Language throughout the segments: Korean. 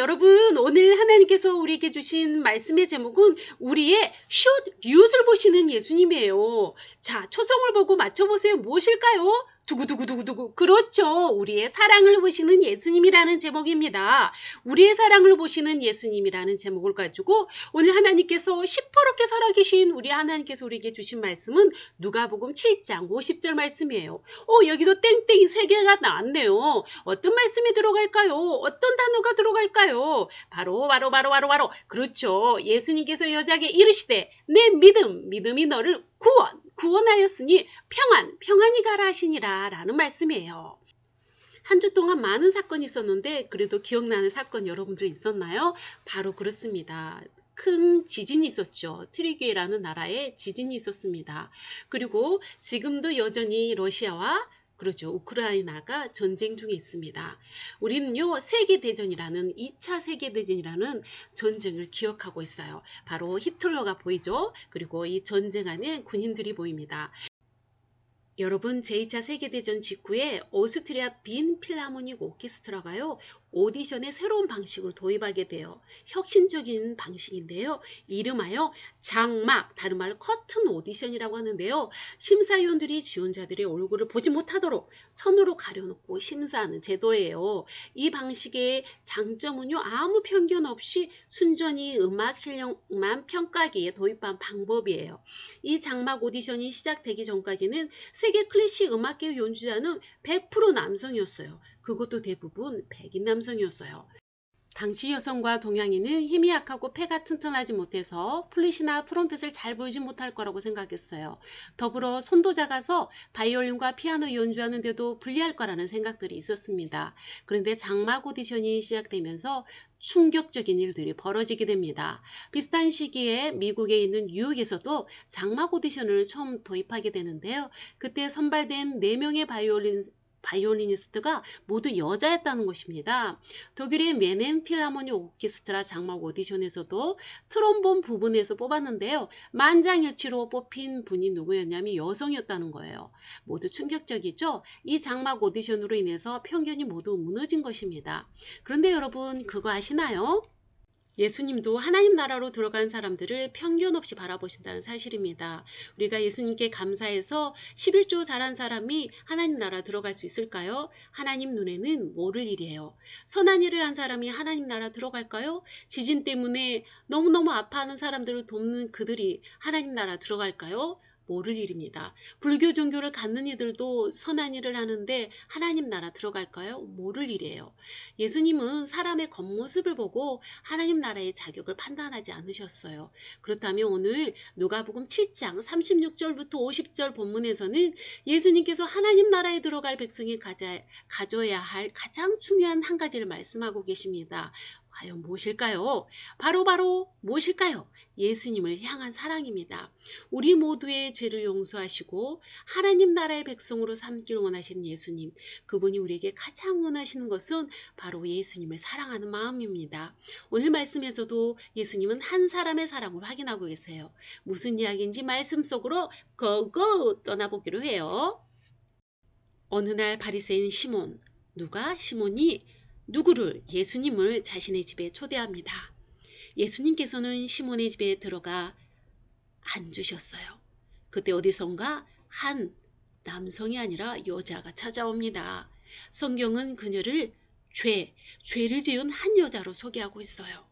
여러분, 오늘 하나님께서 우리에게 주신 말씀의 제목은 우리의 슛 보시는 예수님이에요. 자, 초성을 보고 맞춰보세요. 무엇일까요? 두구두구두구두구. 그렇죠. 우리의 사랑을 보시는 예수님이라는 제목입니다. 우리의 사랑을 보시는 예수님이라는 제목을 가지고 오늘 하나님께서 시퍼렇게 살아계신 우리 하나님께서 우리에게 주신 말씀은 누가복음 7장 50절 말씀이에요. 여기도 땡땡이 3개가 나왔네요. 어떤 말씀이 들어갈까요? 어떤 단어가 들어갈까요? 바로. 그렇죠. 예수님께서 여자에게 이르시되 내 믿음이 너를 구원하였으니 평안히 가라 하시니라 라는 말씀이에요. 한 주 동안 많은 사건이 있었는데 그래도 기억나는 사건 여러분들 있었나요? 바로 그렇습니다. 큰 지진이 있었죠. 트리게라는 나라에 지진이 있었습니다. 그리고 지금도 여전히 러시아와 그렇죠. 우크라이나가 전쟁 중에 있습니다. 우리는요, 세계대전이라는 2차 세계대전이라는 전쟁을 기억하고 있어요. 바로 히틀러가 보이죠. 그리고 이 전쟁 안에 군인들이 보입니다. 여러분, 제2차 세계대전 직후에 오스트리아 빈 필하모닉 오케스트라가요, 오디션의 새로운 방식을 도입하게 돼요. 혁신적인 방식인데요. 이름하여 장막, 다른 말로 커튼 오디션이라고 하는데요. 심사위원들이 지원자들의 얼굴을 보지 못하도록 천으로 가려놓고 심사하는 제도예요. 이 방식의 장점은요, 아무 편견 없이 순전히 음악 실력만 평가하기에 도입한 방법이에요. 이 장막 오디션이 시작되기 전까지는 세계 클래식 음악계 연주자는 100% 남성이었어요. 그것도 대부분 백인 남성이었어요. 당시 여성과 동양인은 힘이 약하고 폐가 튼튼하지 못해서 플룻이나 트럼펫을 잘 보이지 못할 거라고 생각했어요. 더불어 손도 작아서 바이올린과 피아노 연주하는데도 불리할 거라는 생각들이 있었습니다. 그런데 장막 오디션이 시작되면서 충격적인 일들이 벌어지게 됩니다. 비슷한 시기에 미국에 있는 뉴욕에서도 장막 오디션을 처음 도입하게 되는데요. 그때 선발된 4명의 바이올리니스트가 모두 여자였다는 것입니다. 독일의 메넨 필하모니 오케스트라 장막 오디션에서도 트롬본 부분에서 뽑았는데요. 만장일치로 뽑힌 분이 누구였냐면 여성이었다는 거예요. 모두 충격적이죠? 이 장막 오디션으로 인해서 편견이 모두 무너진 것입니다. 그런데 여러분, 그거 아시나요? 예수님도 하나님 나라로 들어간 사람들을 편견 없이 바라보신다는 사실입니다. 우리가 예수님께 감사해서 11조 잘한 사람이 하나님 나라 들어갈 수 있을까요? 하나님 눈에는 모를 일이에요. 선한 일을 한 사람이 하나님 나라 들어갈까요? 지진 때문에 너무너무 아파하는 사람들을 돕는 그들이 하나님 나라 들어갈까요? 모를 일입니다. 불교 종교를 갖는 이들도 선한 일을 하는데 하나님 나라 들어갈까요? 모를 일이에요. 예수님은 사람의 겉모습을 보고 하나님 나라의 자격을 판단하지 않으셨어요. 그렇다면 오늘 누가복음 7장 36절부터 50절 본문에서는 예수님께서 하나님 나라에 들어갈 백성이 가져야 할 가장 중요한 한 가지를 말씀하고 계십니다. 과연 무엇일까요? 바로 무엇일까요? 예수님을 향한 사랑입니다. 우리 모두의 죄를 용서하시고 하나님 나라의 백성으로 삼기를 원하시는 예수님, 그분이 우리에게 가장 원하시는 것은 바로 예수님을 사랑하는 마음입니다. 오늘 말씀에서도 예수님은 한 사람의 사랑을 확인하고 계세요. 무슨 이야기인지 말씀 속으로 고고 떠나보기로 해요. 어느 날 바리새인 시몬, 시몬이 누구를? 예수님을 자신의 집에 초대합니다. 예수님께서는 시몬의 집에 들어가 앉으셨어요. 그때 어디선가 한 남성이 아니라 여자가 찾아옵니다. 성경은 그녀를 죄를 지은 한 여자로 소개하고 있어요.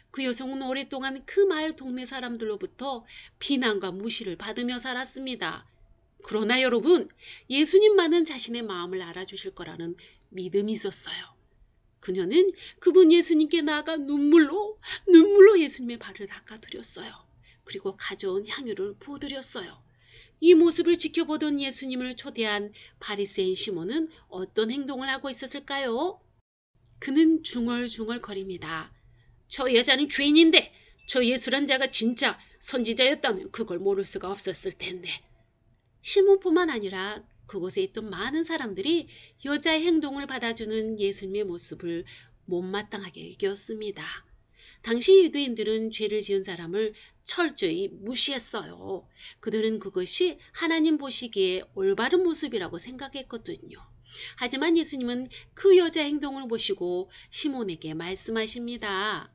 그 여성은 오랫동안 그 마을 동네 사람들로부터 비난과 무시를 받으며 살았습니다. 그러나 여러분, 예수님만은 자신의 마음을 알아주실 거라는 믿음이 있었어요. 그녀는 그분 예수님께 나아가 눈물로 예수님의 발을 닦아드렸어요. 그리고 가져온 향유를 부어드렸어요. 이 모습을 지켜보던 예수님을 초대한 바리새인 시몬은 어떤 행동을 하고 있었을까요? 그는 중얼중얼거립니다. 저 여자는 죄인인데 저 예수란 자가 진짜 선지자였다면 그걸 모를 수가 없었을 텐데. 시몬뿐만 아니라 그곳에 있던 많은 사람들이 여자의 행동을 받아주는 예수님의 모습을 못마땅하게 여겼습니다. 당시 유대인들은 죄를 지은 사람을 철저히 무시했어요. 그들은 그것이 하나님 보시기에 올바른 모습이라고 생각했거든요. 하지만 예수님은 그 여자 행동을 보시고 시몬에게 말씀하십니다.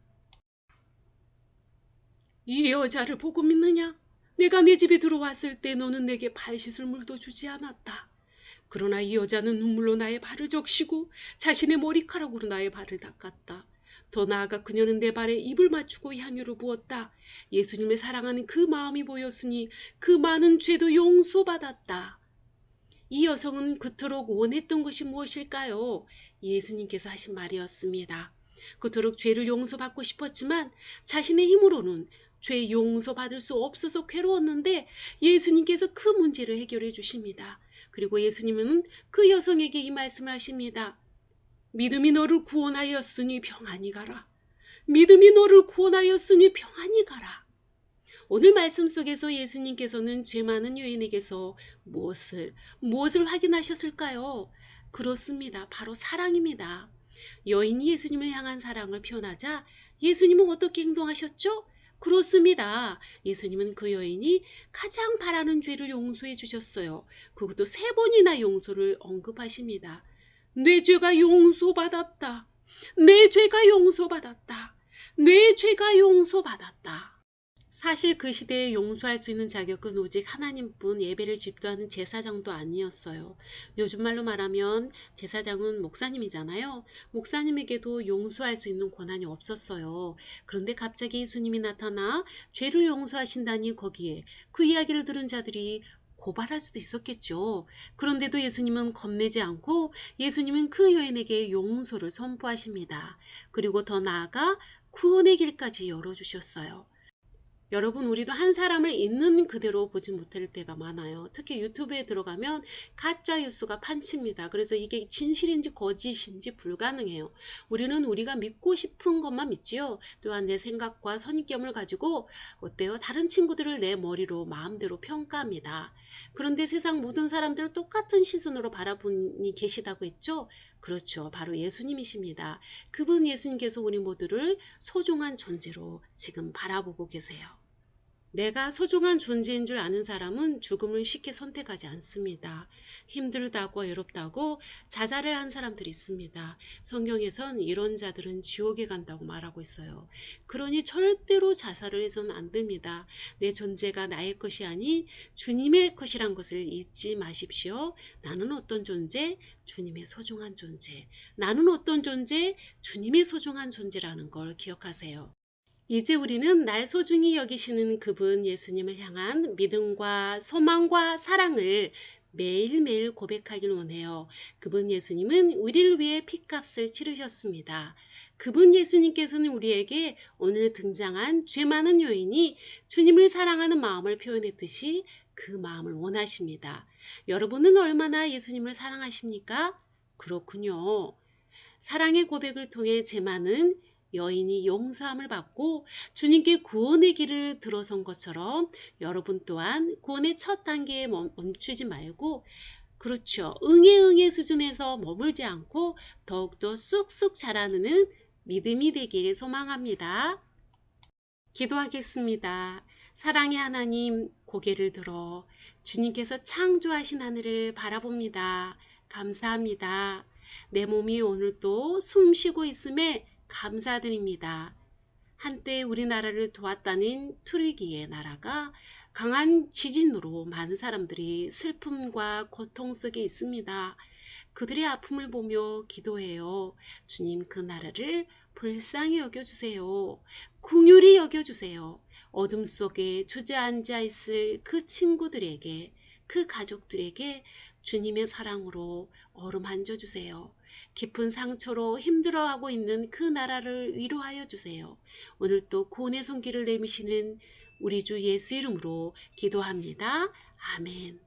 이 여자를 보고 믿느냐? 내가 네 집에 들어왔을 때 너는 내게 발 씻을 물도 주지 않았다. 그러나 이 여자는 눈물로 나의 발을 적시고 자신의 머리카락으로 나의 발을 닦았다. 더 나아가 그녀는 내 발에 입을 맞추고 향유를 부었다. 예수님을 사랑하는 그 마음이 보였으니 그 많은 죄도 용서받았다. 이 여성은 그토록 원했던 것이 무엇일까요? 예수님께서 하신 말이었습니다. 그토록 죄를 용서받고 싶었지만 자신의 힘으로는 죄 용서받을 수 없어서 괴로웠는데 예수님께서 그 문제를 해결해 주십니다. 그리고 예수님은 그 여성에게 이 말씀을 하십니다. 믿음이 너를 구원하였으니 평안히 가라. 믿음이 너를 구원하였으니 평안히 가라. 오늘 말씀 속에서 예수님께서는 죄 많은 여인에게서 무엇을 확인하셨을까요? 그렇습니다. 바로 사랑입니다. 여인이 예수님을 향한 사랑을 표현하자 예수님은 어떻게 행동하셨죠? 그렇습니다. 예수님은 그 여인이 가장 바라는 죄를 용서해 주셨어요. 그것도 3번이나 용서를 언급하십니다. 내 죄가 용서받았다. 내 죄가 용서받았다. 내 죄가 용서받았다. 사실 그 시대에 용서할 수 있는 자격은 오직 하나님뿐 예배를 집도하는 제사장도 아니었어요. 요즘 말로 말하면 제사장은 목사님이잖아요. 목사님에게도 용서할 수 있는 권한이 없었어요. 그런데 갑자기 예수님이 나타나 죄를 용서하신다니 거기에 그 이야기를 들은 자들이 고발할 수도 있었겠죠. 그런데도 예수님은 겁내지 않고 예수님은 그 여인에게 용서를 선포하십니다. 그리고 더 나아가 구원의 길까지 열어주셨어요. 여러분, 우리도 한 사람을 있는 그대로 보지 못할 때가 많아요. 특히 유튜브에 들어가면 가짜 뉴스가 판칩니다. 그래서 이게 진실인지 거짓인지 불가능해요. 우리는 우리가 믿고 싶은 것만 믿지요. 또한 내 생각과 선입견을 가지고 어때요? 다른 친구들을 내 머리로 마음대로 평가합니다. 그런데 세상 모든 사람들을 똑같은 시선으로 바라보니 계시다고 했죠? 그렇죠. 바로 예수님이십니다. 그분 예수님께서 우리 모두를 소중한 존재로 지금 바라보고 계세요. 내가 소중한 존재인 줄 아는 사람은 죽음을 쉽게 선택하지 않습니다. 힘들다고 외롭다고 자살을 한 사람들이 있습니다. 성경에선 이런 자들은 지옥에 간다고 말하고 있어요. 그러니 절대로 자살을 해서는 안 됩니다. 내 존재가 나의 것이 아닌 주님의 것이란 것을 잊지 마십시오. 나는 어떤 존재? 주님의 소중한 존재. 나는 어떤 존재? 주님의 소중한 존재라는 걸 기억하세요. 이제 우리는 날 소중히 여기시는 그분 예수님을 향한 믿음과 소망과 사랑을 매일매일 고백하길 원해요. 그분 예수님은 우리를 위해 핏값을 치르셨습니다. 그분 예수님께서는 우리에게 오늘 등장한 죄 많은 여인이 주님을 사랑하는 마음을 표현했듯이 그 마음을 원하십니다. 여러분은 얼마나 예수님을 사랑하십니까? 그렇군요. 사랑의 고백을 통해 죄 많은 여인이 용서함을 받고 주님께 구원의 길을 들어선 것처럼 여러분 또한 구원의 첫 단계에 멈추지 말고 그렇죠. 응의 수준에서 머물지 않고 더욱더 쑥쑥 자라는 믿음이 되길 소망합니다. 기도하겠습니다. 사랑의 하나님, 고개를 들어 주님께서 창조하신 하늘을 바라봅니다. 감사합니다. 내 몸이 오늘도 숨쉬고 있음에 감사드립니다. 한때 우리나라를 도왔다는 투르기의 나라가 강한 지진으로 많은 사람들이 슬픔과 고통 속에 있습니다. 그들의 아픔을 보며 기도해요. 주님, 그 나라를 불쌍히 여겨주세요. 긍휼히 여겨주세요. 어둠 속에 주저앉아 있을 그 친구들에게, 그 가족들에게 주님의 사랑으로 어루만져 주세요. 깊은 상처로 힘들어하고 있는 그 나라를 위로하여 주세요. 오늘 또 구원의 손길을 내미시는 우리 주 예수 이름으로 기도합니다. 아멘.